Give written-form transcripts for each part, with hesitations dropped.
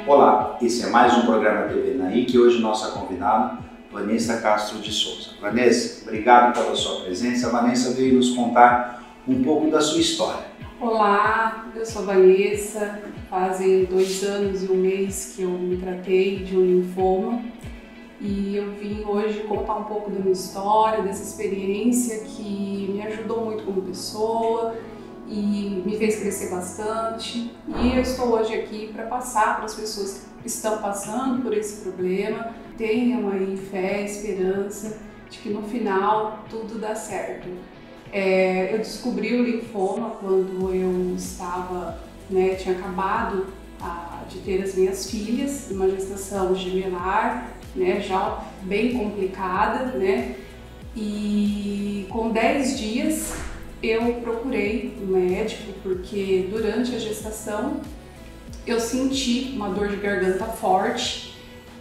Olá, esse é mais um programa TV Naí, que hoje nossa convidada, Vanessa Castro de Souza. Vanessa, obrigado pela sua presença. A Vanessa veio nos contar um pouco da sua história. Olá, eu sou Vanessa, fazem 2 anos e 1 mês que eu me tratei de um linfoma e eu vim hoje contar um pouco da minha história, dessa experiência que me ajudou muito como pessoa e me fez crescer bastante, e eu estou hoje aqui para passar para as pessoas que estão passando por esse problema, tenham aí fé, esperança de que no final tudo dá certo. Eu descobri o linfoma quando eu estava, tinha acabado de ter as minhas filhas, uma gestação gemelar, já bem complicada, e com 10 dias eu procurei um médico porque durante a gestação eu senti uma dor de garganta forte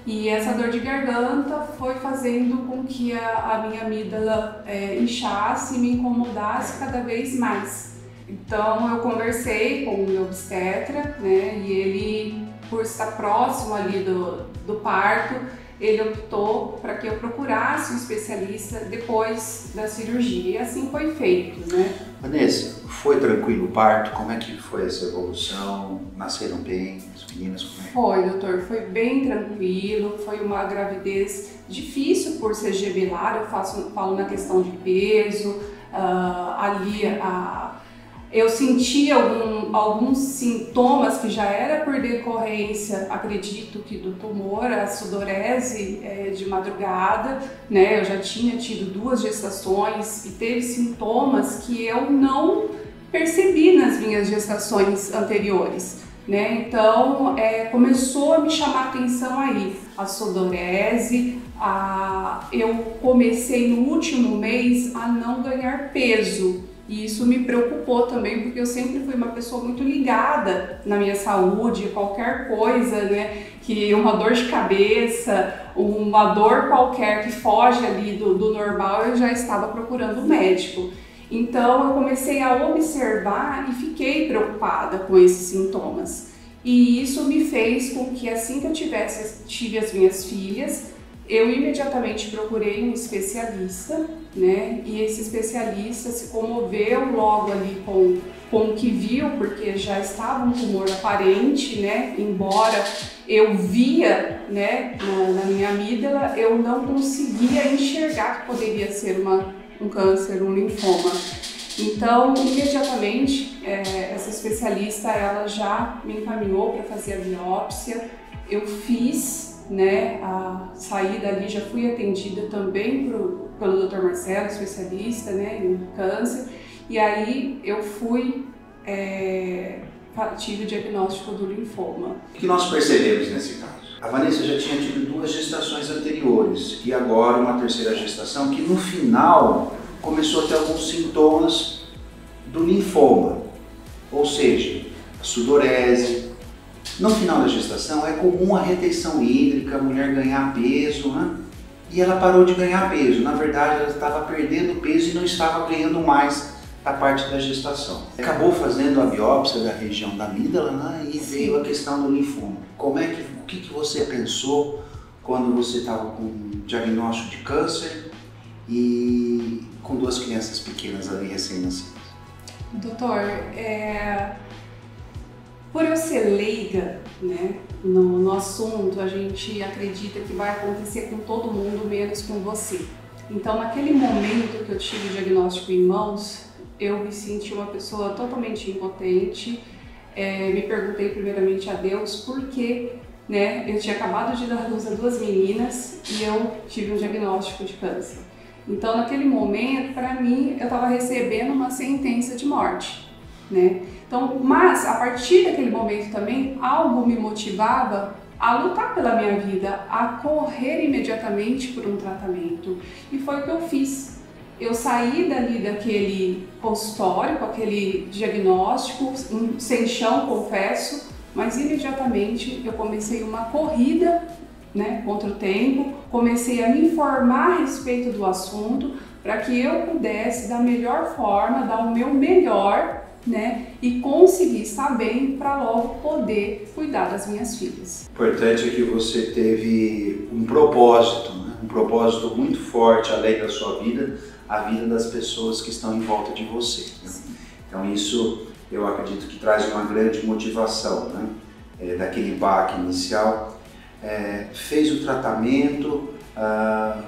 e essa dor de garganta foi fazendo com que a minha amígdala inchasse e me incomodasse cada vez mais. Então eu conversei com o meu obstetra, e ele, por estar próximo ali do parto, ele optou para que eu procurasse um especialista depois da cirurgia, e assim foi feito, Vanessa, foi tranquilo o parto? Como é que foi essa evolução? Nasceram bem as meninas? Foi, doutor, foi bem tranquilo, foi uma gravidez difícil por ser gemelar, eu falo na questão de peso, eu senti alguns sintomas que já era por decorrência, acredito que do tumor, a sudorese de madrugada, eu já tinha tido 2 gestações e teve sintomas que eu não percebi nas minhas gestações anteriores, então começou a me chamar a atenção aí, a sudorese, eu comecei no último mês a não ganhar peso. E isso me preocupou também, porque eu sempre fui uma pessoa muito ligada na minha saúde, qualquer coisa, que uma dor de cabeça, uma dor qualquer que foge ali do normal, eu já estava procurando um médico. Então eu comecei a observar e fiquei preocupada com esses sintomas. E isso me fez com que assim que eu tive as minhas filhas, eu imediatamente procurei um especialista, e esse especialista se comoveu logo ali com o que viu, porque já estava um tumor aparente, embora eu via, na minha amígdala, eu não conseguia enxergar que poderia ser um câncer, um linfoma. Então, imediatamente, essa especialista, ela já me encaminhou para fazer a biópsia, eu fiz, saí dali, já fui atendida também pelo Dr. Marcelo, especialista em câncer, e aí eu tive o diagnóstico do linfoma. O que nós percebemos nesse caso? A Vanessa já tinha tido 2 gestações anteriores e agora uma 3ª gestação que no final começou a ter alguns sintomas do linfoma, ou seja, a sudorese. No final da gestação é comum a retenção hídrica, a mulher ganhar peso, e ela parou de ganhar peso. Na verdade, ela estava perdendo peso e não estava ganhando mais a parte da gestação. Acabou fazendo a biópsia da região da amígdala, e veio a questão do linfoma. O que você pensou quando você estava com um diagnóstico de câncer e com 2 crianças pequenas ali recém-nascidas? Doutor, por eu ser leiga, no assunto, a gente acredita que vai acontecer com todo mundo, menos com você. Então, naquele momento que eu tive o diagnóstico em mãos, eu me senti uma pessoa totalmente impotente. Me perguntei primeiramente a Deus por que, eu tinha acabado de dar luz a 2 meninas e eu tive um diagnóstico de câncer. Então, naquele momento, para mim, eu estava recebendo uma sentença de morte, Então, mas a partir daquele momento também, algo me motivava a lutar pela minha vida, a correr imediatamente por um tratamento. E foi o que eu fiz. Eu saí dali daquele consultório, com aquele diagnóstico, sem chão, confesso, mas imediatamente eu comecei uma corrida, contra o tempo, comecei a me informar a respeito do assunto, para que eu pudesse, da melhor forma, dar o meu melhor, né, e conseguir estar bem para logo poder cuidar das minhas filhas. Importante é que você teve um propósito, né? Um propósito muito forte além da sua vida, a vida das pessoas que estão em volta de você, né? Então isso eu acredito que traz uma grande motivação, né? Daquele baque inicial. Fez o tratamento,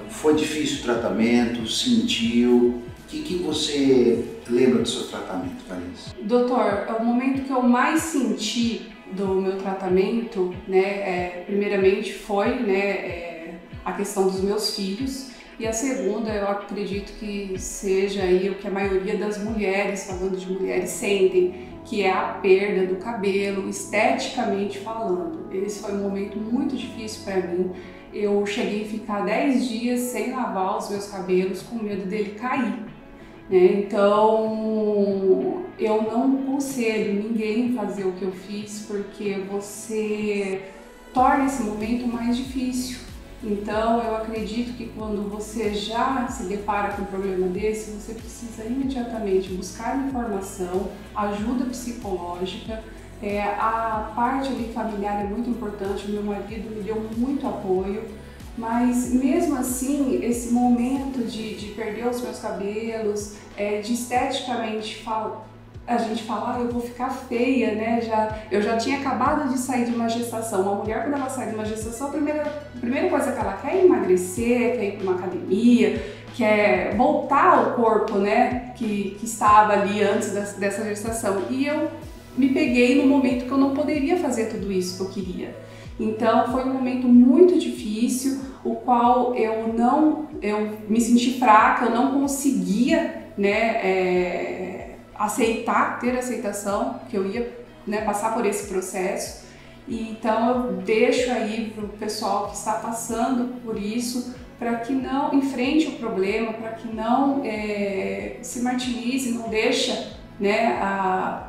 foi difícil o tratamento, sentiu. O que você lembra do seu tratamento, Vanessa? Doutor, o momento que eu mais senti do meu tratamento, né, primeiramente foi, né, a questão dos meus filhos, e a segunda eu acredito que seja aí o que a maioria das mulheres, falando de mulheres, sentem, que é a perda do cabelo, esteticamente falando. Esse foi um momento muito difícil para mim. Eu cheguei a ficar 10 dias sem lavar os meus cabelos com medo dele cair, né? Então eu não aconselho ninguém fazer o que eu fiz, porque você torna esse momento mais difícil. Então eu acredito que quando você já se depara com um problema desse, você precisa imediatamente buscar informação, ajuda psicológica. A parte ali familiar é muito importante, o meu marido me deu muito apoio, mas mesmo assim, esse momento de perder os meus cabelos, de esteticamente a gente fala, eu vou ficar feia, né? Eu já tinha acabado de sair de uma gestação. Uma mulher, quando ela sai de uma gestação, a primeira coisa que ela quer é emagrecer, quer ir para uma academia, quer voltar ao corpo, né, que estava ali antes dessa gestação. E eu me peguei no momento que eu não poderia fazer tudo isso que eu queria. Então foi um momento muito difícil, o qual eu me senti fraca, eu não conseguia, né, ter aceitação, que eu ia, né, passar por esse processo. E então eu deixo aí para o pessoal que está passando por isso, para que não enfrente o problema, para que não se martirize, não deixa, né,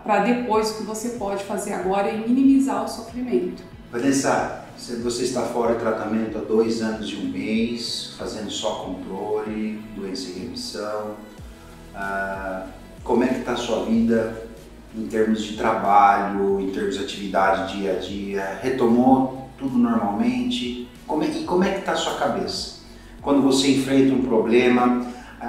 para depois o que você pode fazer agora e minimizar o sofrimento. Vanessa, você está fora do tratamento há 2 anos e 1 mês, fazendo só controle, doença em remissão. Como é que está a sua vida em termos de trabalho, em termos de atividade dia a dia? Retomou tudo normalmente? Como é que está a sua cabeça? Quando você enfrenta um problema,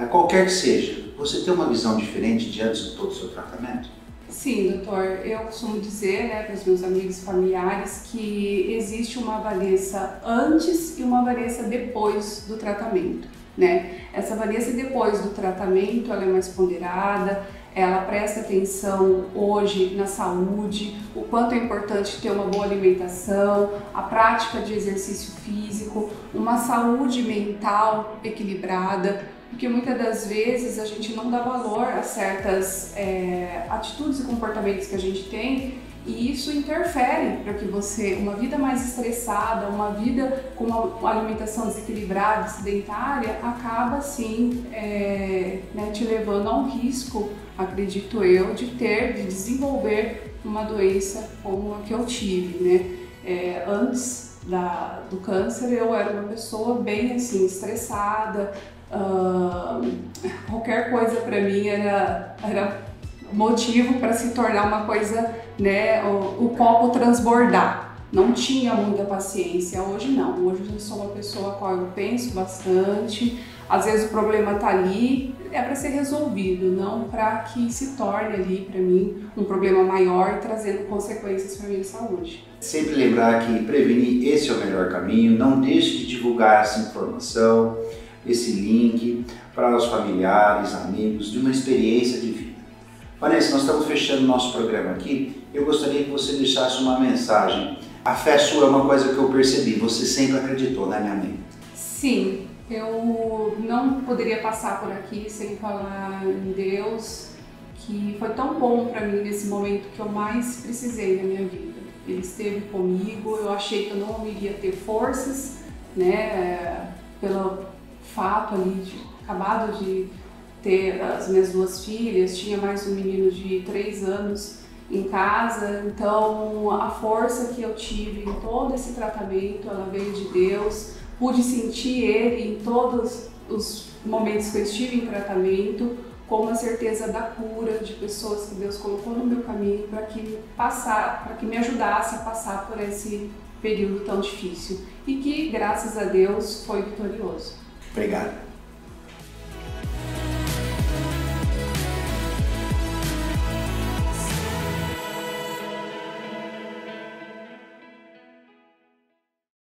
qualquer que seja, você tem uma visão diferente diante de todo o seu tratamento? Sim, doutor. Eu costumo dizer, né, para os meus amigos e familiares que existe uma Vanessa antes e uma Vanessa depois do tratamento, né? Essa Vanessa depois do tratamento, ela é mais ponderada, ela presta atenção hoje na saúde, o quanto é importante ter uma boa alimentação, a prática de exercício físico, uma saúde mental equilibrada, porque muitas das vezes a gente não dá valor a certas atitudes e comportamentos que a gente tem, e isso interfere para que você, uma vida mais estressada, uma vida com uma alimentação desequilibrada, sedentária, acaba sim né, te levando a um risco, acredito eu, de desenvolver uma doença como a que eu tive, né? Antes do câncer eu era uma pessoa bem assim, estressada, qualquer coisa para mim era motivo para se tornar uma coisa, né, o copo transbordar. Não tinha muita paciência, hoje não. Hoje eu sou uma pessoa a qual eu penso bastante, às vezes o problema tá ali, é para ser resolvido, não para que se torne ali para mim um problema maior e trazendo consequências para minha saúde. Sempre lembrar que prevenir, esse é o melhor caminho. Não deixe de divulgar essa informação, esse link para os familiares, amigos, de uma experiência de vida. Vanessa, nós estamos fechando o nosso programa aqui. Eu gostaria que você deixasse uma mensagem. A fé sua é uma coisa que eu percebi, você sempre acreditou, né, minha amiga? Sim, eu não poderia passar por aqui sem falar em Deus, que foi tão bom para mim nesse momento que eu mais precisei da minha vida. Ele esteve comigo, eu achei que eu não iria ter forças, né, pelo fato ali de acabado de ter as minhas 2 filhas, tinha mais um menino de 3 anos em casa, então a força que eu tive em todo esse tratamento, ela veio de Deus, pude sentir Ele em todos os momentos que eu estive em tratamento, com uma certeza da cura de pessoas que Deus colocou no meu caminho para que me ajudasse a passar por esse período tão difícil e que, graças a Deus, foi vitorioso. Obrigado.